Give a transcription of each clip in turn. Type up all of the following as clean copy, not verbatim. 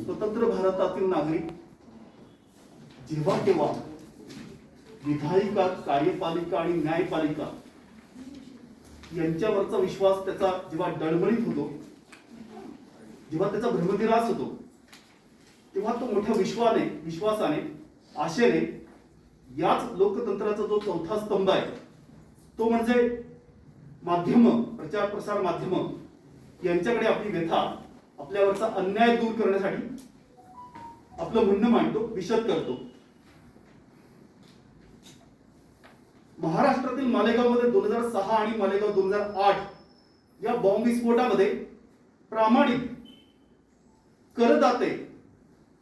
स्वतंत्र भारतातील नागरिक जेव्हा तेव्हा विधायिका, कार्यपालिका आणि न्यायपालिका यांच्यावरचा विश्वास त्याचा जेव्हा डळमळीत होतो, जेव्हा त्याचा भ्रमनिरास होतो, तेव्हा तो मोठ्या विश्वासाने, आशेने याच लोकतंत्राचा जो चौथा स्तंभ आहे तो म्हणजे माध्यम, प्रचार प्रसार माध्यम यांच्याकडे आपली व्यथा, आपल्यावरचा अन्याय दूर करण्यासाठी आपलं म्हणणं मांडतो, विशद करतो. महाराष्ट्रातील मालेगावमध्ये 2006 आणि मालेगाव 2008 या बॉम्ब विस्फोटामध्ये प्रामाणिक, करदाते,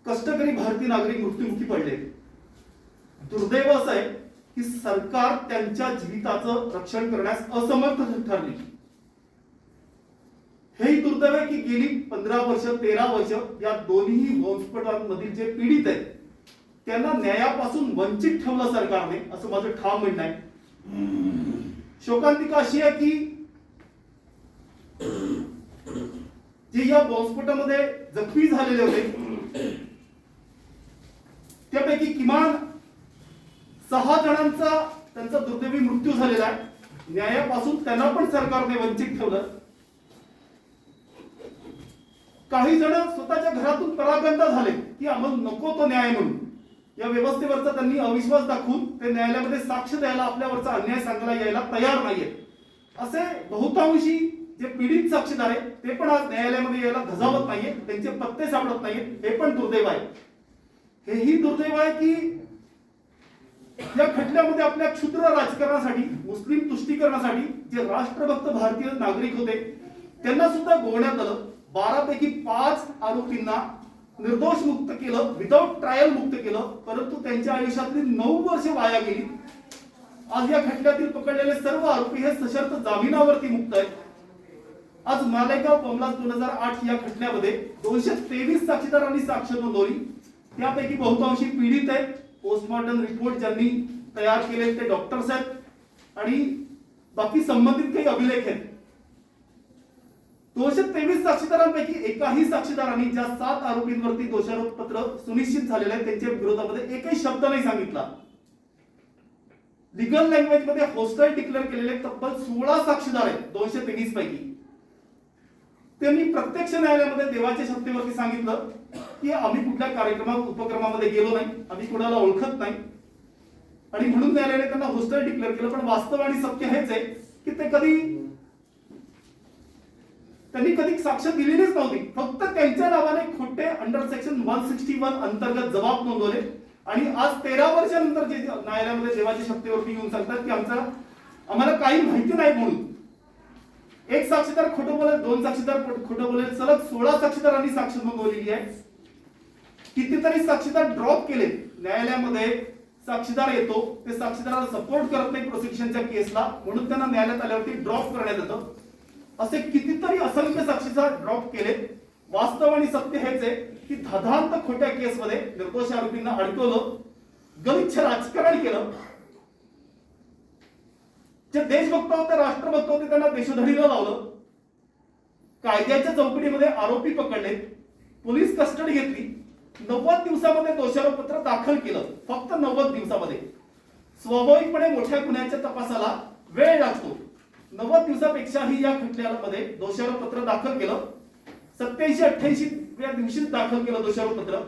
कष्टकरी भारतीय नागरिक मृत्युमुखी पडले. दुर्दैव असं आहे की सरकार त्यांच्या जीविताचं रक्षण करण्यास असमर्थ ठरली. हेही दुर्दैव आहे की गेली 15 वर्ष, 13 वर्ष या दोन्ही बॉम्बस्फोटांमधील जे पीडित आहेत त्यांना न्यायापासून वंचित ठेवलं सरकारने, असं माझं ठाम म्हणणं आहे. शोकांतिका अशी आहे की जे या बॉम्बस्फोटामध्ये जखमी झालेले होते त्यापैकी किमान 6 जणांचा त्यांचा दुर्दैवी मृत्यू झालेला आहे. न्यायापासून त्यांना पण सरकारने वंचित ठेवलं. काही जण स्वतःच्या घरातून परागंदा झाले की आम्हाला नको तो न्याय म्हणून. या व्यवस्थेवरचा त्यांनी अविश्वास दाखवून ते न्यायालयामध्ये साक्ष द्यायला, आपल्यावरचा अन्याय सांगायला यायला तयार नाहीये. असे बहुतांशी जे पीडित साक्षीदार आहेत ते पण आज न्यायालयामध्ये यायला धजावत नाहीये, त्यांचे पत्ते सापडत नाहीये. हे पण दुर्दैव आहे. हेही दुर्दैव आहे की या खटल्यामध्ये आपल्या क्षुद्र राजकारणासाठी, मुस्लिम तुष्टीकरणासाठी जे राष्ट्रभक्त भारतीय नागरिक होते त्यांना सुद्धा गोवण्यात आलं. 12 पैकी 5 आरोपींना निर्दोष मुक्त केलं, विदाउट ट्रायल मुक्त केलं, परंतु त्यांच्या आयुष्यातली 9 वर्ष वाया गेली. आज या खटल्यातील पकडलेले सर्व आरोपी हे सशर्त जामिनावरती मुक्त आहेत. आज मालेगाव बॉम्बलास्ट 2008 या खटल्यामध्ये 223 साक्षीदारांनी साक्ष नोंदवली. त्यापैकी बहुतांशी पीडित आहेत. पोस्टमॉर्टम रिपोर्ट ज्यांनी तयार केले ते डॉक्टर्स आहेत आणि बाकी संबंधित काही अभिलेख आहेत. 223 साक्षीदारांपैकी एकाही साक्षीदारांनी ज्या 7 आरोपींवरती दोषारोपपत्र सुनिश्चित झालेले आहे त्यांच्या विरोधामध्ये एकही शब्द नाही सांगितला. लीगल लँग्वेज मध्ये होस्टाईल डिक्लेअर केलेले तब्बल 16 साक्षीदार आहेत 223 पैकी. त्यांनी प्रत्यक्ष न्यायालयामध्ये देवाच्या शक्तीवरती सांगितलं की आम्ही कुठल्या कार्यक्रमात, उपक्रमामध्ये गेलो नाही, आम्ही कोणाला ओळखत नाही आणि म्हणून न्यायालयाने त्यांना होस्टाईल डिक्लेअर केलं. पण वास्तव आणि सत्य हेच आहे की त्यांनी कधी साक्ष दिलेलीच नव्हती. फक्त त्यांच्या नावाने खोटे अंडर सेक्शन 161 अंतर्गत जबाब नोंदवले आणि आज 13 वर्षानंतर जे न्यायालयामध्ये देवाच्या शक्तीवरती येऊन सांगतात की आम्हाला काही माहिती नाही म्हणून. एक साक्षीदार खोटं बोलेल, 2 साक्षीदार खोटं बोलेल, सलग 16 साक्षीदारांनी साक्ष नोंदवलेली आहे. कितीतरी साक्षीदार ड्रॉप केले. न्यायालयामध्ये साक्षीदार येतो, ते साक्षीदाराला सपोर्ट करत नाही प्रोसिक्युशनच्या केसला, म्हणून त्यांना न्यायालयात आल्यावरती ड्रॉप करण्यात येतं. असे कितीतरी असंख्य साक्षीदार ड्रॉप केले. वास्तव आणि सत्य हेच आहे की धाधांत खोट्या केसमध्ये निर्दोष आरोपींना अडकवलं, गलिच्छ राजकारण केलं. जे देशभक्त होते, राष्ट्रभक्त होते त्यांना देशोधडीला लावलं. कायद्याच्या चौकटीमध्ये आरोपी पकडले, पोलीस कस्टडी घेतली, 90 दिवसामध्ये दोषारोपपत्र दाखल केलं. फक्त 90 दिवसामध्ये. स्वाभाविकपणे मोठ्या गुन्ह्याच्या तपासाला वेळ लागतो. 90 दिवसापेक्षाही या खटल्यामध्ये दोषारोपपत्र दाखल केलं. 87-88व्या दिवशीच दाखल केलं दोषारोपपत्र.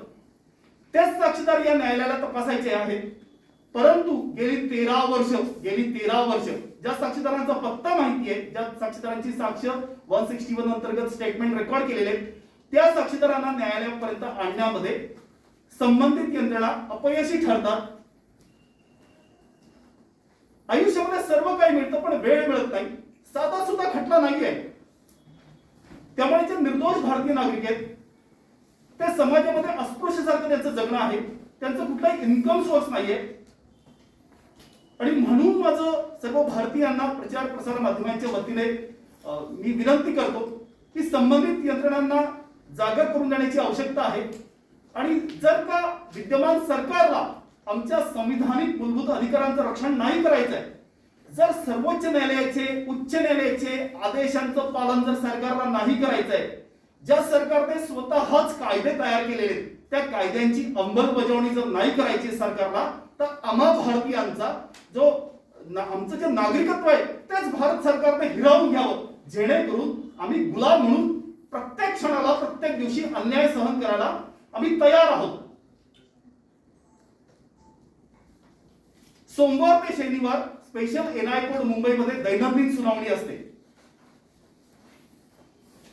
तेच साक्षीदार या न्यायालयाला तपासायचे आहेत. परंतु गेली 13 वर्ष ज्या साक्षीदारांचा पत्ता माहिती आहे, ज्या साक्षीदारांची साक्ष 161 अंतर्गत स्टेटमेंट रेकॉर्ड केलेले, त्या साक्षीदारांना न्यायालयापर्यंत आणण्यामध्ये संबंधित यंत्रणा अपयशी ठरतात. आयुष्यामध्ये सर्व काही मिळतं पण वेळ मिळत नाही. साधा सुद्धा खटला नाहीये. त्यामुळे जे निर्दोष भारतीय नागरिक आहेत ते समाजामध्ये अस्पृश्यसारखं त्यांचं जगणं आहे. त्यांचं कुठलाही इन्कम सोर्स नाहीये. आणि म्हणून माझं सर्व भारतीयांना, प्रचार प्रसार माध्यमांच्या वतीने मी विनंती करतो की संबंधित यंत्रणांना जागा करून देण्याची आवश्यकता आहे. आणि जर का विद्यमान सरकारला आमच्या संविधानिक मूलभूत अधिकारांचं रक्षण नाही करायचं आहे, जर सर्वोच्च न्यायालयाचे, उच्च न्यायालयाचे आदेशांचं पालन जर सरकारला नाही करायचं आहे, ज्या सरकारने स्वतःच कायदे तयार केलेले आहेत, त्या कायद्यांची अंमलबजावणी जर नाही करायची सरकारला, तर आम्हा भारतीयांचा जो आमचं जे नागरिकत्व आहे तेच भारत सरकारने हिरावून घ्यावं, जेणेकरून आम्ही गुलाम म्हणून प्रत्येक क्षणाला प्रत्येक दिवशी अन्याय सहन करायला आम्ही तयार आहोत. सोमवार ते शनिवार स्पेशल एनआय कोर्ट मुंबईमध्ये दैनंदिन सुनावणी असते.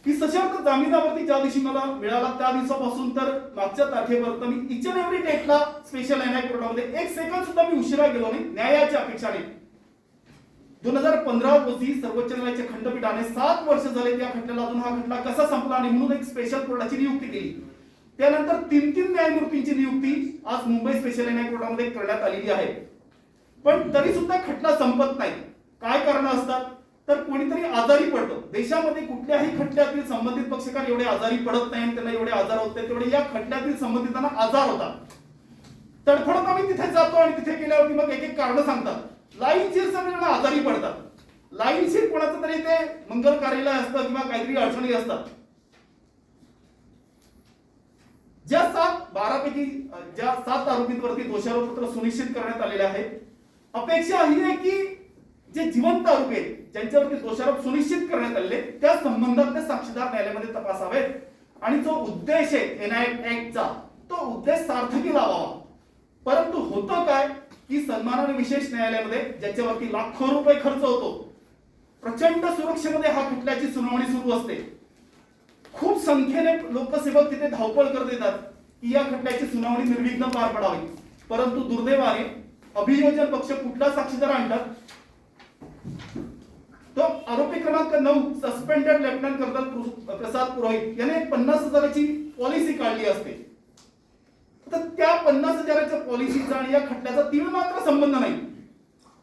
की सशर्त जामिनावरती ज्या दिवशी मला मिळाला त्या दिवसापासून तर मागच्या तारखेपर्यंत मी इच अँड एव्हरी डेटला स्पेशल एनआय कोर्टामध्ये एक सेकंद सुद्धा मी उशिरा गेलो नाही, न्यायाच्या अपेक्षाने. 2015 रोजी सर्वोच्च न्यायालयाच्या खंडपीठाने 7 वर्ष झाले त्या खटल्याला, अजून हा खटला कसा संपला आणि म्हणून एक स्पेशल कोर्टाची नियुक्ती केली. त्यानंतर 3 न्यायमूर्तींची नियुक्ती आज मुंबई स्पेशल एनआय कोर्टामध्ये करण्यात आलेली आहे. पण तरी सुद्धा खटला संपत नाही. काय कारण असतात? तर कोणीतरी आजारी पडतं. देशामध्ये कुठल्याही खटल्यातील संबंधित पक्षकार एवढे आजारी पडत नाही, त्यांना एवढे आजार होत नाही तेवढे या खटल्यातील संबंधितांना आजार होतात. तडफडत आम्ही तिथे जातो आणि तिथे गेल्यावरती मग एक एक कारण सांगतात. लाईनशीर सगळ्यांना आजारी पडतात. लाईनशीर कोणाचं तरी ते मंगल कार्यालय असतं किंवा काहीतरी अडचणी असतात. ज्या 12 पैकी ज्या 7 आरोपींवरती दोषारोपपत्र सुनिश्चित करण्यात आलेले आहे, अपेक्षा ही आहे की जे जिवंत आरोपी आहेत ज्यांच्यावरती दोषारोप सुनिश्चित करण्यात आलेले त्या संबंधातले साक्षीदार न्यायालयामध्ये तपासावेत आणि जो उद्देश आहे एनआय ऍक्टचा तो उद्देश सार्थकी लावावा. परंतु होतं काय की सन्मानाने विशेष न्यायालयामध्ये ज्याच्यावरती लाखो रुपये खर्च होतो, प्रचंड सुरक्षेमध्ये हा खटल्याची सुनावणी सुरू असते. खूप संख्येने लोकसेवक तिथे धावपळ करत येतात की या खटल्याची सुनावणी निर्विघ्न पार पडावी. परंतु दुर्दैवाने अभियोजन पक्ष कुठला साक्षीदार आणतात? तो आरोपी क्रमांक 9 suspended lieutenant colonel Prasad Purohit याने 50,000ची पॉलिसी काढली असते. तर त्या 50,000च्या पॉलिसीचा आणि या खटल्याचा तीळ मात्र संबंध नाही.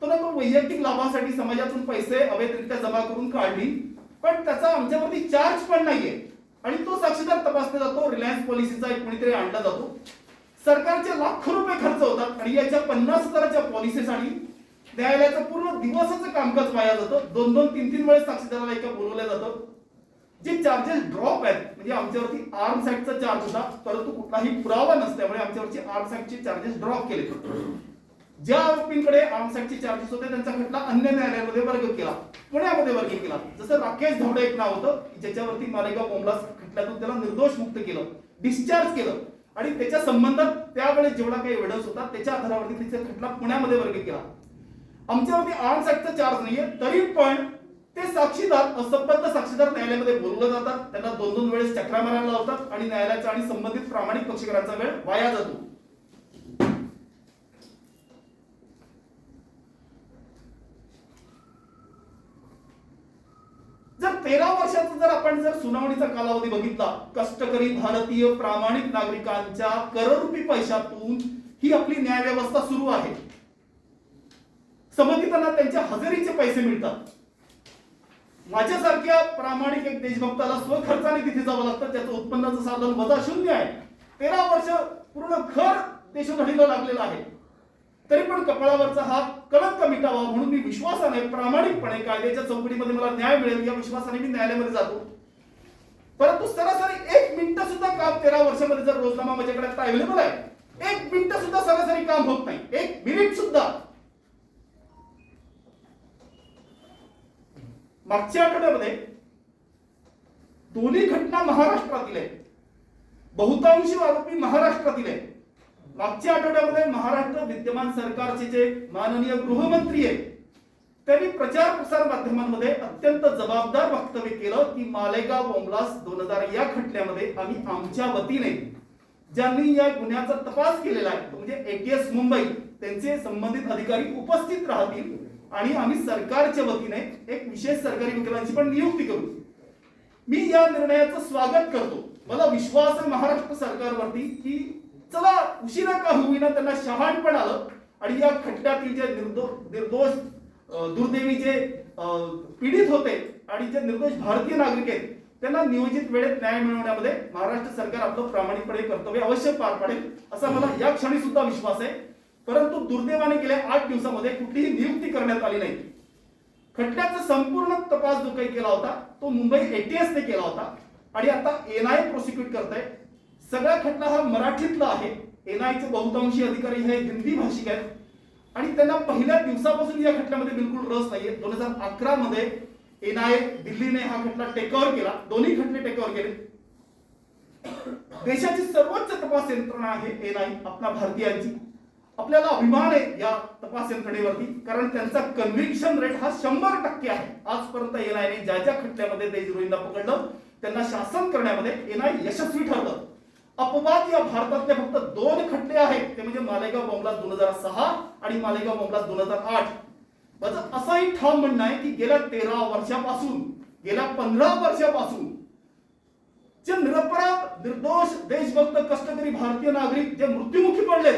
तो वैयक्तिक लाभासाठी समाजातून पैसे अवैधरित्या जमा करून काढली, पण त्याचा आमच्यावरती चार्ज पण नाहीये आणि तो साक्षीदार तपासला जातो. रिलायन्स पॉलिसीचा एक कोणीतरी आणला जातो. सरकारचे लाखो रुपये खर्च होतात आणि याच्या 50,000च्या पॉलिसीसाठी न्यायालयाचं पूर्ण दिवसाचं कामकाज वाया जातं. 2-2, 3-3 वेळेस साक्षीदाराला एका बोलवलं जातं. जे चार्जेस ड्रॉप आहेत, म्हणजे आमच्यावरती आर्म्स ऍक्टचा चार्ज होता, परंतु कुठलाही पुरावा नसल्यामुळे आमच्यावरची आर्म्स ऍक्टचे चार्जेस ड्रॉप केले. ज्या आरोपींकडे आर्म्स ऍक्टचे चार्जेस होते त्यांचा खटला अन्य न्यायालयामध्ये वर्ग केला, पुण्यामध्ये वर्ग केला. जसं राकेश धवडे एक नाव होतं ज्याच्यावरती मालेगाव बोंबलास खटल्यातून त्याला निर्दोष मुक्त केलं, डिस्चार्ज केलं आणि त्याच्या संबंधात त्यावेळेस जेवढा काही एव्हिडन्स होता त्याच्या आधारावरती तिचा खटला पुण्यामध्ये वर्ग केला. आमच्यावरती आर्म्स ऍक्टचा चार्ज नाहीये, तरी पण ते साक्षीदार असंबद्ध साक्षीदार न्यायालयामध्ये बोलवले जातात. त्यांना 2-2 वेळेस चक्रा मारायला लावतात आणि न्यायालयाचा आणि संबंधित प्रामाणिक पक्षकारांचा वेळ वाया जातो. जर 13 वर्षाचा जर आपण सुनावणीचा कालावधी बघितला, कष्टकरी भारतीय प्रामाणिक नागरिकांच्या कररूपी पैशातून ही आपली न्याय व्यवस्था सुरू आहे. संबंधितांना त्यांच्या हजेरीचे पैसे मिळतात. माझ्यासारख्या प्रामाणिक एक देशभक्ताला स्वखर्चाने तिथे जावं लागतं, त्याचं उत्पन्नाचं साधन वजा 0 आहे. 13 वर्ष पूर्ण घर देशोधडीला लागलेलं आहे. तरी पण कपाळावरचा हा कलंक मिटावा म्हणून मी विश्वासाने प्रामाणिकपणे कायद्याच्या चौकटीमध्ये मला न्याय मिळेल या विश्वासाने मी न्यायालयामध्ये जातो. परंतु सरासरी 1 मिनिट सुद्धा काम 13 वर्षामध्ये जर रोजनामा माझ्याकडे आता अवेलेबल आहे, 1 मिनिट सुद्धा सरासरी काम होत नाही, 1 मिनिट सुद्धा. मागच्या आठवड्यामध्ये दोन्ही घटना महाराष्ट्रातील आहेत. बहुतांश आरोपी महाराष्ट्रातील आहेत. मागच्या आठवड्यामध्ये महाराष्ट्र विद्यमान सरकारचे जे माननीय गृहमंत्री आहेत त्यांनी प्रचार प्रसार माध्यमांमध्ये अत्यंत जबाबदार वक्तव्य केलं की मालेगाव बोंबलास 2000 या खटल्यामध्ये आम्ही आमच्या वतीने ज्यांनी या गुन्ह्याचा तपास केलेला आहे म्हणजे एटीएस मुंबई त्यांचे संबंधित अधिकारी उपस्थित राहतील आणि आम्ही सरकारच्या वतीने एक विशेष सरकारी वकिलांची पण नियुक्ती करू. मी या निर्णयाचं स्वागत करतो. मला विश्वास आहे महाराष्ट्र सरकारवरती की चला उशिरा का होईना त्यांना शहाणपण आलं आणि या खटल्यातील जे निर्दोष दुर्दैवी जे पीडित होते आणि जे निर्दोष भारतीय नागरिक आहेत त्यांना नियोजित वेळेत न्याय मिळवण्यामध्ये महाराष्ट्र सरकार आपलं प्रामाणिकपणे कर्तव्य अवश्य पार पाडेल असा मला या क्षणी सुद्धा विश्वास आहे. परंतु दुर्दैवाने गेल्या 8 दिवसामध्ये कुठलीही नियुक्ती करण्यात आली नाही. खटल्याचा संपूर्ण तपास जो काही केला होता तो मुंबई एटीएसने केला होता आणि आता एनआयए प्रोसिक्यूट करत आहे. सगळा खटला हा मराठीतला आहे. एनआयएचे बहुतांशी अधिकारी हे हिंदी भाषिक आहेत आणि त्यांना पहिल्या दिवसापासून या खटल्यामध्ये बिलकुल रस नाहीये. 2011 मध्ये एनआयए दिल्लीने हा खटला टेकओव्हर केला. दोन्ही खटले टेकओव्हर केले. देशाची सर्वोच्च तपास यंत्रणा आहे एनआयए आपल्या भारतीयांची. आपल्याला अभिमान आहे या तपास यंत्रणेवरती, कारण त्यांचा कन्व्हिक्शन रेट हा 100% आहे. आजपर्यंत एनआयएने ज्या ज्या खटल्यामध्ये देशद्रोहींना पकडलं त्यांना शासन करण्यामध्ये एनआयए यशस्वी ठरलं. अपवाद या भारतातले फक्त 2 खटले आहेत, ते म्हणजे मालेगाव बॉम्बलास्ट 2006 आणि मालेगाव बॉम्बलास्ट 2008. माझं असंही ठाम म्हणणं आहे की गेल्या 13 वर्षापासून, गेल्या 15 वर्षापासून जे निरपराध निर्दोष देशभक्त कष्टकरी भारतीय नागरिक जे मृत्युमुखी पडले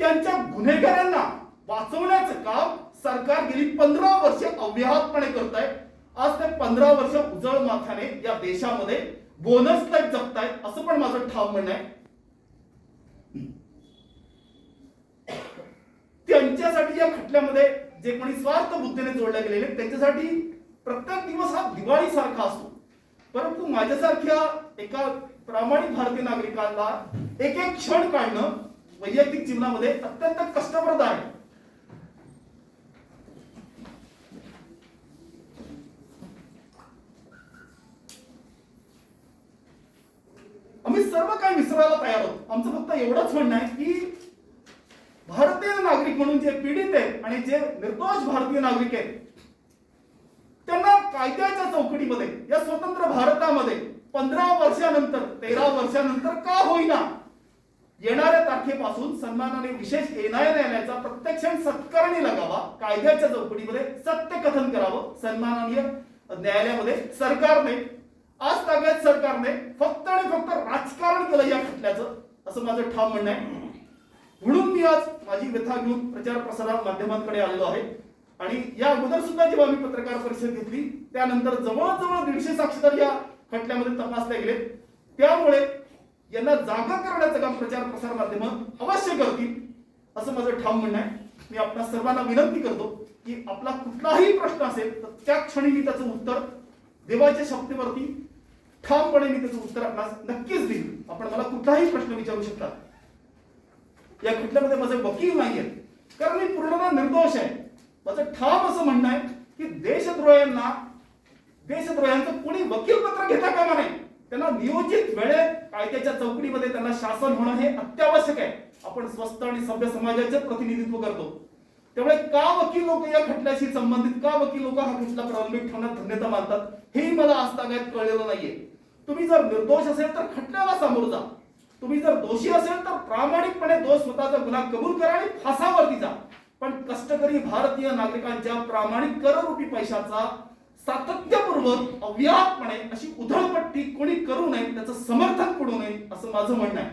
त्यांच्या गुन्हेगारांना वाचवण्याचं काम सरकार गेली 15 वर्षे अव्याहतपणे करत आहे. आज ते 15 वर्ष उजळ माथ्याने या देशामध्ये बोनस लाईफ जगतायत असं पण माझं ठाम म्हणणं आहे. त्यांच्यासाठी या खटल्यामध्ये जे कोणी स्वार्थ बुद्धीने जोडले गेलेले त्यांच्यासाठी प्रत्येक दिवस हा दिवाळी सारखा असतो. परंतु माझ्यासारख्या एका प्रामाणिक भारतीय नागरिकाला एक एक क्षण काढणं वैयक्तिक जीवनामध्ये अत्यंत कष्टप्रद आहे. आम्ही सर्व काही विसरायला तयार आहोत. आमचं फक्त एवढंच म्हणणं आहे की भारतीय नागरिक म्हणून जे पीडित आहेत आणि जे निर्दोष भारतीय नागरिक आहेत त्यांना कायद्याच्या चौकटीमध्ये या स्वतंत्र भारतामध्ये 15 वर्षानंतर 13 वर्षानंतर का होईना येणाऱ्या तारखेपासून सन्मानाने विशेष एनआयए न्यायालयाचा प्रत्यक्ष सत्कारणी लागावा. कायद्याच्या चौकटीमध्ये सत्य कथन करावं. सन्माननीय न्यायालयामध्ये सरकारने आज ताब्यात सरकारने फक्त आणि फक्त राजकारण केलं या खटल्याचं असं माझं ठाम म्हणणं आहे. म्हणून मी आज माझी व्यथा घेऊन प्रचार प्रसार माध्यमांकडे आलेलो आहे. आणि या अगोदर सुद्धा जेव्हा मी पत्रकार परिषद घेतली त्यानंतर जवळजवळ 150 साक्षीदार या खटल्यामध्ये तपासले गेले. त्यामुळे यांना जागा करण्याचं काम प्रचार प्रसार माध्यम अवश्य करतील असं माझं ठाम म्हणणं आहे. मी आपल्या सर्वांना विनंती करतो की आपला कुठलाही प्रश्न असेल तर त्या क्षणी मी त्याचं उत्तर देवाच्या शक्तीवरती ठामपणे मी त्याचं उत्तर आपणास नक्कीच देईल. आपण मला कुठलाही प्रश्न विचारू शकता. या खटल्यामध्ये माझे वकील नाहीये कारण मी पूर्णतः निर्दोष आहे. माझं ठाम असं म्हणणं आहे की देशद्रोह्यांचं कोणी वकील पत्र घेता कामा नये. त्यांना नियोजित वेळेत कायद्याच्या चौकटीमध्ये त्यांना शासन होणं हे अत्यावश्यक आहे. आपण स्वस्थ आणि सभ्य समाजाचे प्रतिनिधित्व करतो. त्यामुळे का वकील लोक या खटल्याशी संबंधित का वकील लोक हा खटला प्रलंबित ठेवण्यात धन्यता मानतात हेही मला आजतागायत कळलेलं नाहीये. तुम्ही जर निर्दोष असेल तर खटल्याला सामोरं जा. तुम्ही जर दोषी असेल तर प्रामाणिकपणे दोष स्वतःचा गुन्हा कबूल करा आणि फासावरती जा. पण कष्टकरी भारतीय नागरिकांच्या प्रामाणिक कररूपी पैशाचा सातत्यपूर्वक अव्याहतपणे अशी उधळपट्टी कोणी करू नये, त्याचं समर्थन करू नये असं माझं म्हणणं आहे.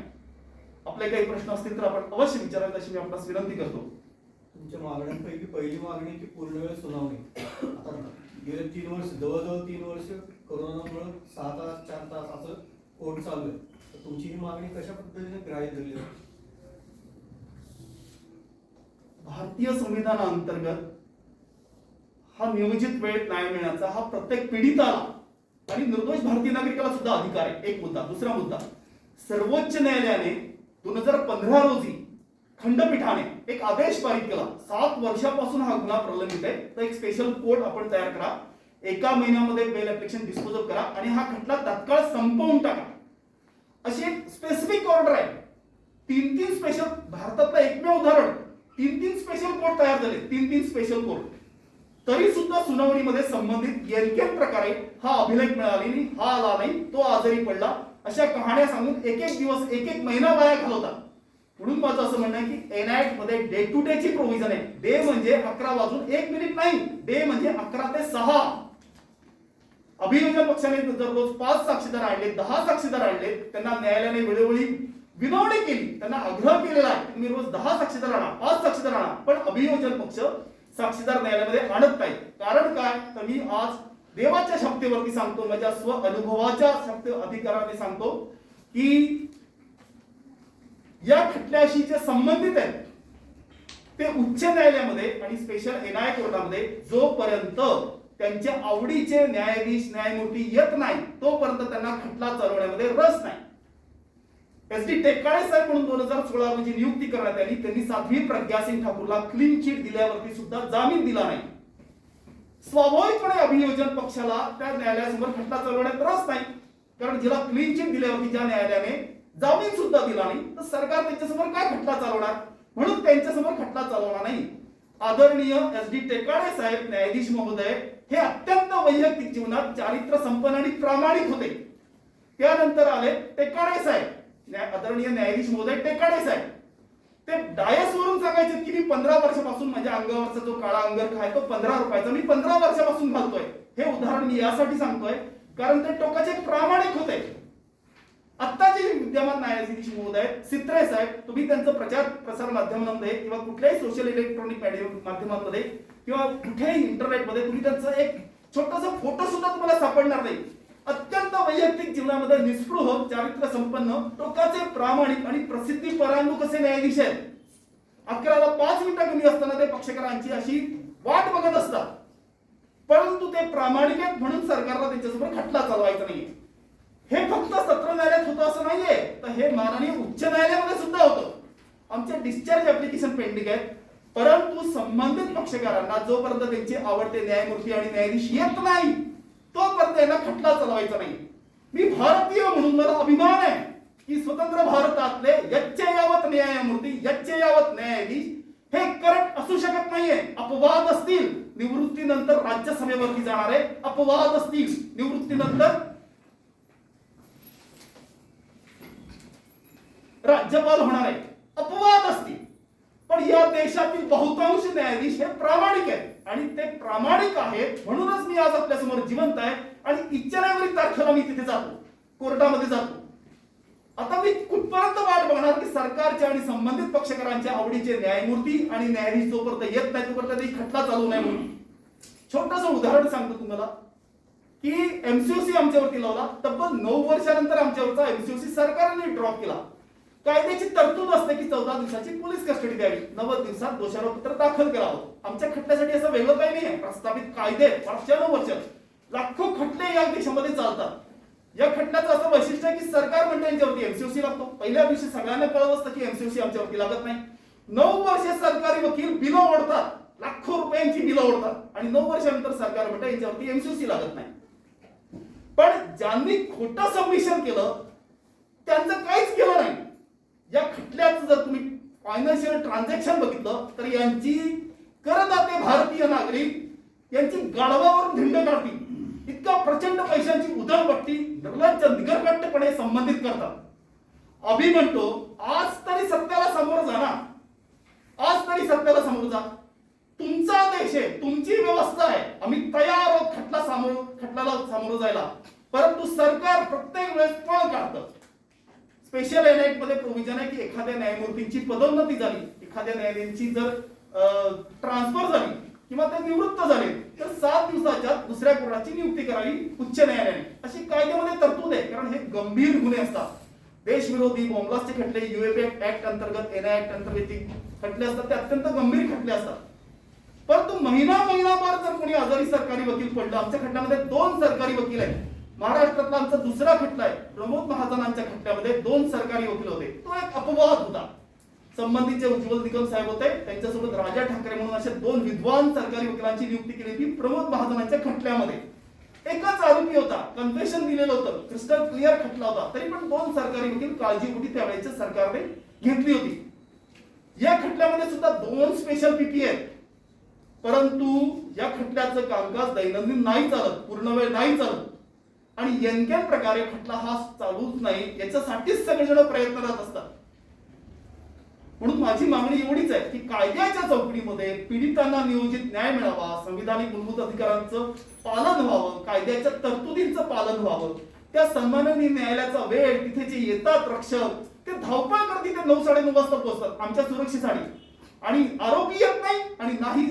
आपले काही प्रश्न असतील तर आपण अवश्य विचारावेत अशी मी आपणास विनंती करतो. तुमच्या मागण्यांपैकी पहिली मागणी की पूर्ण वेळ सुनावणी. आता गेले 3 वर्ष जवळजवळ 3 वर्ष कोरोनामुळे 6 तास 4 तास असं कोर्ट चालू आहे. तर तुमची ही मागणी कशा पद्धतीने ग्राह्य धरली आहे? भारतीय संविधानाअंतर्गत हा नियोजित वेळेत न्याय मिळण्याचा हा प्रत्येक पीडिताला आणि निर्दोष भारतीय नागरिकाला सुद्धा अधिकार आहे. एक मुद्दा. दुसरा मुद्दा, सर्वोच्च न्यायालयाने 2015 रोजी खंडपीठाने एक आदेश पारित केला. 7 वर्षापासून हा गुन्हा प्रलंबित आहे तर एक स्पेशल कोर्ट आपण तयार करा, 1 महिन्यामध्ये बेल ऍप्लिकेशन डिस्पोज ऑफ करा आणि हा खटला तात्काळ संपवून टाका अशी एक स्पेसिफिक ऑर्डर आहे. 3 स्पेशल, भारतातलं एकमेव उदाहरण, 3 स्पेशल कोर्ट तयार झाले. 3 स्पेशल कोर्ट तरी सुद्धा सुनावणीमध्ये संबंधित येनकेन प्रकारे हा अभिलेख मिळाला नाही, हा आला नाही, तो आजारी पडला अशा कहाण्या सांगून एक दिवस एक महिना वाया घालवतात. म्हणून माझं असं म्हणणं आहे की एनआयए मध्ये डे टू डे ची प्रोव्हिजन आहे. डे म्हणजे 11:01 नाही, डे म्हणजे 11 ते 6. अभियोजन पक्षाने जर रोज 5 साक्षीदार आणले, 10 साक्षीदार आणले, त्यांना न्यायालयाने वेळोवेळी विनवणी केली, त्यांना आग्रह केलेला आहे तुम्ही रोज 10 साक्षीदार आणा, 5 साक्षीदार आणा, पण अभियोजन पक्ष साक्षीदार न्यायालयामध्ये आणत नाही. कारण काय तर मी आज देवाच्या शक्तीवरती सांगतो, माझ्या स्व अनुभवाच्या शक्ती अधिकाराने सांगतो की या खटल्याशी जे संबंधित आहेत ते उच्च न्यायालयामध्ये आणि स्पेशल एनआयए कोर्टामध्ये जोपर्यंत त्यांच्या आवडीचे न्यायाधीश न्यायमूर्ती येत नाही तोपर्यंत त्यांना खटला चालवण्यामध्ये रस नाही. SD टेकाळे साहेब म्हणून 2016 रोजी नियुक्ती करण्यात आली. त्यांनी साध्वी प्रज्ञा सिंग ठाकूरला क्लीन चिट दिल्यावरती सुद्धा जामीन दिला नाही. स्वाभाविकपणे अभियोजन पक्षाला त्या न्यायालयासमोर खटला चालवण्यात रस नाही, कारण जिला क्लीन चिट दिल्यावरती ज्या न्यायालयाने जामीन सुद्धा दिला नाही तर सरकार त्यांच्यासमोर काय खटला चालवणार, म्हणून त्यांच्यासमोर खटला चालवणार नाही. आदरणीय SD टेकाळे साहेब न्यायाधीश महोदय हे अत्यंत वैयक्तिक जीवनात चारित्र्य संपन्न आणि प्रामाणिक होते. त्यानंतर आले टेकाळे साहेब, आदरणीय न्यायाधीश महोदय टेकाळे साहेब. ते डायस वरून सांगायचे की मी 15 वर्षापासून माझ्या अंगावरचा जो काळा अंगरखा आहे तो 15 रुपयाचा मी 15 वर्षापासून घालतोय. हे उदाहरण मी यासाठी सांगतोय कारण ते टोकाचे प्रामाणिक होते. आत्ताचे विद्यमान न्यायाधीश महोदय सित्रे साहेब, तुम्ही त्यांचं प्रसार माध्यमांमध्ये किंवा कुठल्याही सोशल इलेक्ट्रॉनिक माध्यमांमध्ये किंवा कुठल्याही इंटरनेटमध्ये तुम्ही त्यांचं एक छोटासा फोटो सुद्धा तुम्हाला सापडणार नाही. अत्यंत वैयक्तिक जीवनामध्ये निस्पृह, चारित्र्य संपन्न, टोकाचे प्रामाणिक आणि प्रसिद्धी परांगमुख असे न्यायाधीश आहेत. 11ला 5 मिनिटं कमी असताना ते पक्षकारांची अशी वाट बघत असतात, परंतु ते प्रामाणिक आहेत म्हणून सरकारला त्यांच्यासमोर खटला चालवायचा नाहीये. हे फक्त सत्र न्यायालयात होतं असं नाहीये, तर हे माननीय उच्च न्यायालयामध्ये सुद्धा होतं. आमचे डिस्चार्ज ऍप्लिकेशन पेंडिंग आहेत, परंतु संबंधित पक्षकारांना जोपर्यंत त्यांचे आवडते न्यायमूर्ती आणि न्यायाधीश येत नाही तोपर्यंत त्यांना खटला चालवायचा नाही. मी भारतीय म्हणून मला अभिमान आहे की स्वतंत्र भारतातले यच्चयावत न्यायमूर्ती, यच्चयावत न्यायाधीश हे करप्ट असू शकत नाहीये. अपवाद असतील, निवृत्तीनंतर राज्यसभेवरती जाणारे अपवाद असतील, निवृत्तीनंतर राज्यपाल होणारे अपवाद असतील, पण या देशातील बहुतांश न्यायाधीश हे प्रामाणिक आहेत आणि ते प्रामाणिक आहेत म्हणूनच मी आज आपल्या समोर जिवंत आहे आणि इच्छानैवरी तारखेला मी तिथे जातो, कोर्टामध्ये जातो. आता मी कुठपर्यंत वाट बघणार की सरकारच्या आणि संबंधित पक्षकारांच्या आवडीचे न्यायमूर्ती आणि न्यायाधीश जोपर्यंत येत नाही तोपर्यंत ते खटला चालू नाही म्हणून. छोटंसं उदाहरण सांगतो तुम्हाला की MCOC आमच्यावरती लावला, तब्बल 9 वर्षानंतर आमच्यावरचा MCOC सरकारने ड्रॉप केला. कायद्याची तरतूद असते की 14 दिवसाची पोलीस कस्टडी द्यावी, 90 दिवसात दोषारोपपत्र दाखल करावं. आमच्या खटल्यासाठी असं वेगळं काही नाही आहे. प्रस्तावित कायदे वर्ष लाखो खटले या देशामध्ये चालतात. या खटल्याचं असं वैशिष्ट्य आहे की सरकार म्हणते यांच्यावरती MCOC लागतो. पहिल्या दिवशी सगळ्यांना कळत असतं की MCOC आमच्यावरती लागत नाही. 9 वर्ष सरकारी वकील बिलं ओढतात, लाखो रुपयांची बिलं ओढतात आणि 9 वर्षानंतर सरकार म्हणते यांच्यावरती MCOC लागत नाही. पण ज्यांनी खोटं सबमिशन केलं त्यांचं काहीच केलं नाही. या खटल्याचं जर तुम्ही फायनान्शियल ट्रान्झॅक्शन बघितलं तर यांची करदाते भारतीय नागरिक यांची गाढवावरून धिंड काढतील. इतका प्रचंड पैशांची उधळपट्टी निर्लज्ज निगरगट्टपणे संबंधित करतात. अभि म्हणतो आज तरी सत्याला सामोरं जा ना, आज तरी सत्याला सामोरं जा. तुमचा देश आहे, तुमची व्यवस्था आहे, आम्ही तयार आहोत खटल्याला सामोरं जायला, परंतु सरकार प्रत्येक वेळेस पळ काढतं. स्पेशल एनआयट मध्ये प्रोव्हिजन आहे की एखाद्या न्यायमूर्तींची पदोन्नती झाली, एखाद्या न्यायाधीशांची जर ट्रान्सफर झाली किंवा ते निवृत्त झाले तर 7 दिवसाच्या दुसऱ्या कोर्टाची नियुक्ती करावी उच्च न्यायालयाने, अशी कायद्यामध्ये तरतूद आहे. कारण हे गंभीर गुन्हे असतात, देशविरोधी बॉम्ब्लास्टचे खटले, UAPA ऍक्ट अंतर्गत, NI ऍक्ट अंतर्गत खटले असतात, ते अत्यंत गंभीर खटले असतात. परंतु महिनाभर जर कोणी आजारी सरकारी वकील पडलं, आमच्या खटल्यामध्ये 2 सरकारी वकील आहेत. महाराष्ट्रातला आमचा दुसरा खटला आहे, प्रमोद महाजनांच्या खटल्यामध्ये 2 सरकारी वकील होते. तो एक अपवाद होता. संबंधीचे उज्ज्वल निकम साहेब होते, त्यांच्यासोबत राजा ठाकरे म्हणून अशा 2 विद्वान सरकारी वकिलांची नियुक्ती केली होती प्रमोद महाजनांच्या खटल्यामध्ये. एकच आरोपी होता, कन्फेशन दिलेलं होतं, क्रिस्टल क्लिअर खटला होता, तरी पण 2 सरकारी वकील काळजीपोटी त्यावेळेच्या सरकारने घेतली होती. या खटल्यामध्ये सुद्धा 2 स्पेशल PP आहेत, परंतु या खटल्याचं कामकाज दैनंदिन नाही चालत, पूर्ण वेळ नाही चालत आणि यंत्रण प्रकारे खटला हा चालूच नाही, याच्यासाठीच सगळेजण प्रयत्नरत असतात. म्हणून माझी मागणी एवढीच आहे की कायद्याच्या चौकटीमध्ये पीडितांना नियोजित न्याय मिळावा, संविधानिक मूलभूत अधिकारांचं पालन व्हावं, कायद्याच्या तरतुदींचं पालन व्हावं. त्या सन्माननीय न्यायालयाचा वेळ, तिथे जे येतात रक्षक ते धावपळ करती, ते 9-9:30 वाजता पोहोचतात आमच्या सुरक्षेसाठी आणि आरोपी येत नाही आणि नाही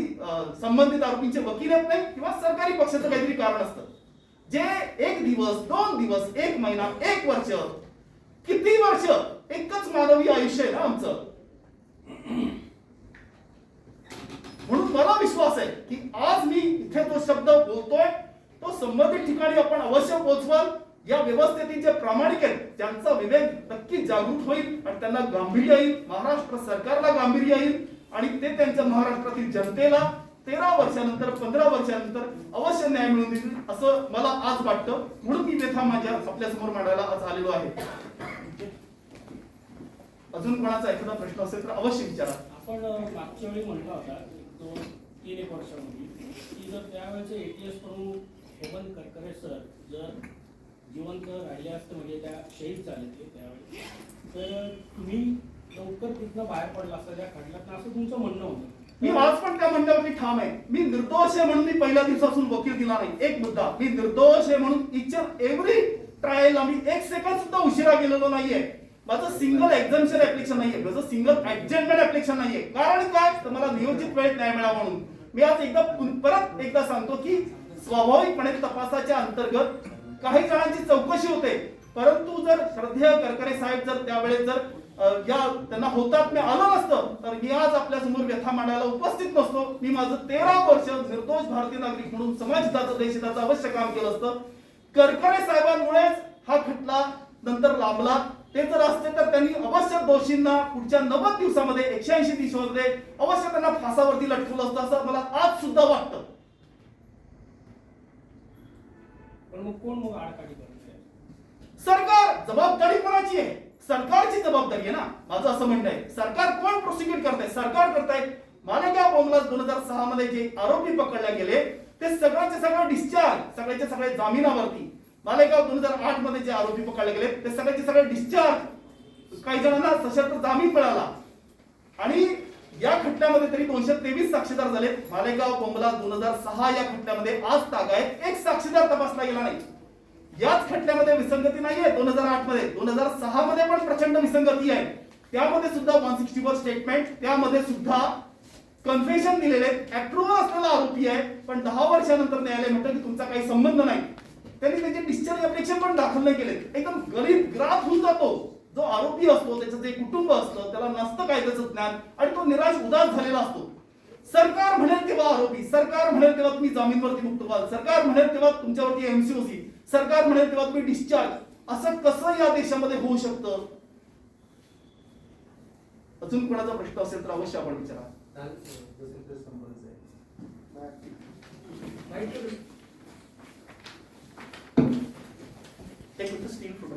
संबंधित आरोपींचे वकील येत नाही किंवा सरकारी पक्षाचं काहीतरी कारण असतं. जे 1 दिवस, 2 दिवस, 1 महिना, 1 वर्ष, किती वर्ष, एकच मानवी आयुष्य आहे ना आमचं. म्हणून मला विश्वास आहे की आज मी इथे जो शब्द बोलतोय तो संबंधित ठिकाणी आपण अवश्य पोहोचवाल. या व्यवस्थेतील जे प्रामाणिक आहेत त्यांचा विवेक नक्की जागृत होईल आणि त्यांना गांभीर्य येईल, महाराष्ट्र सरकारला गांभीर्य येईल आणि ते त्यांच्या महाराष्ट्रातील जनतेला 13 वर्षानंतर 15 वर्षानंतर अवश्य न्याय मिळवून देतील असं मला आज वाटतं. म्हणून मी व्यथा माझ्या आपल्या समोर मांडायला आज आलेलो आहे. अजून कोणाचा एखादा प्रश्न असेल तर अवश्य विचारा. आपण मागच्या वेळी म्हटला होता 2-3 वर्षांपूर्वी की जर त्यावेळेचे एटीएस प्रमुख हेमंत करकरे सर जर जिवंत राहिले असते म्हणजे त्या शहीद झाले ते त्यावेळी तर तुम्ही लवकर तिथनं बाहेर पडला असता त्या खटल्यातनं असं तुमचं म्हणणं होतं. मी आज पण त्या म्हणण्यावरती ठाम आहे. मी निर्दोष आहे म्हणून मी पहिल्या दिवसापासून वकील दिला नाही. एक मुद्दा, मी निर्दोष आहे म्हणून इच अँड एव्हरी ट्रायलला मी 1 सेकंद सुद्धा उशिरा गेलेलो नाहीये. माझं सिंगल एक्झम्पशन ऍप्लिकेशन नाहीये, माझं सिंगल ऍडजमेंट ऍप्लिकेशन नाहीये. कारण काय तर मला नियोजित वेळेत न्याय मिळावा म्हणून. मी आज परत एकदा सांगतो की स्वाभाविकपणे तपासाच्या अंतर्गत काही जणांची चौकशी होते, परंतु जर श्रद्धेय करकरे साहेब जर त्यावेळेस जर त्यांना होतात मी आलं नसतं तर मी आज आपल्या समोर व्यथा मांडायला उपस्थित नसतो. मी माझं 13 वर्ष निर्दोष भारतीय नागरिक म्हणून समाजहिताचं देशहिताचं अवश्य काम केलं असतं. करकरे साहेबांमुळेच हा खटला नंतर लांबला. ते जर असते तर त्यांनी अवश्य दोषींना पुढच्या 90 दिवसामध्ये 180 दिवसामध्ये अवश्य त्यांना फासावरती लटकवलं असतं असं मला आज सुद्धा वाटतं. पण मग कोण मग आडकाठी करते? सरकार, जबाबदारी कोणाची आहे? सरकारची जबाबदारी आहे ना. माझं असं म्हणणं आहे सरकार कोण प्रोसिक्यूट करताय? सरकार करताय. मालेगाव बोंबला 2006 मध्ये जे आरोपी पकडले गेले ते सगळ्याचे सगळे डिस्चार्ज, सगळ्याचे सगळे जामिनावरती. मालेगाव 2008 मध्ये जे आरोपी पकडले गेले ते सगळ्याचे सगळे डिस्चार्ज, काही जणांना सशस्त्र जामीन मिळाला आणि या खटल्यामध्ये तरी 223 साक्षीदार झाले. मालेगाव बोंबला 2006 या खटल्यामध्ये आज तागायत एक साक्षीदार तपासला गेला नाही. याच खटल्यामध्ये विसंगती नाहीये. 2008 मध्ये 2006 मध्ये पण प्रचंड विसंगती आहे. त्यामध्ये सुद्धा 164 स्टेटमेंट, त्यामध्ये सुद्धा कन्फेशन दिलेले, अप्रूव्हल असलेला आरोपी आहे. पण 10 वर्षानंतर न्यायालय म्हणतं की तुमचा काही संबंध नाही. त्यांनी त्याचे डिस्चार्ज ऍप्लिकेशन पण दाखल नाही केले. एकदम गरीब ग्राफ होऊन जातो. जो आरोपी असतो त्याचं जे कुटुंब असतं त्याला नसतं कायद्याचं ज्ञान आणि तो निराश उदास झालेला असतो. सरकार म्हणेल तेव्हा आरोपी, सरकार म्हणेल तेव्हा तुम्ही जामीनवरती मुक्त व्हाल, सरकार म्हणेल तेव्हा तुमच्यावरती एमसीओसी, सरकार म्हणेल तेव्हा तुम्ही डिस्चार्ज. असं कसं या देशामध्ये होऊ शकतं? अजून कोणाचा प्रश्न असेल तर अवश्य आपण विचारा. एक स्टील फुट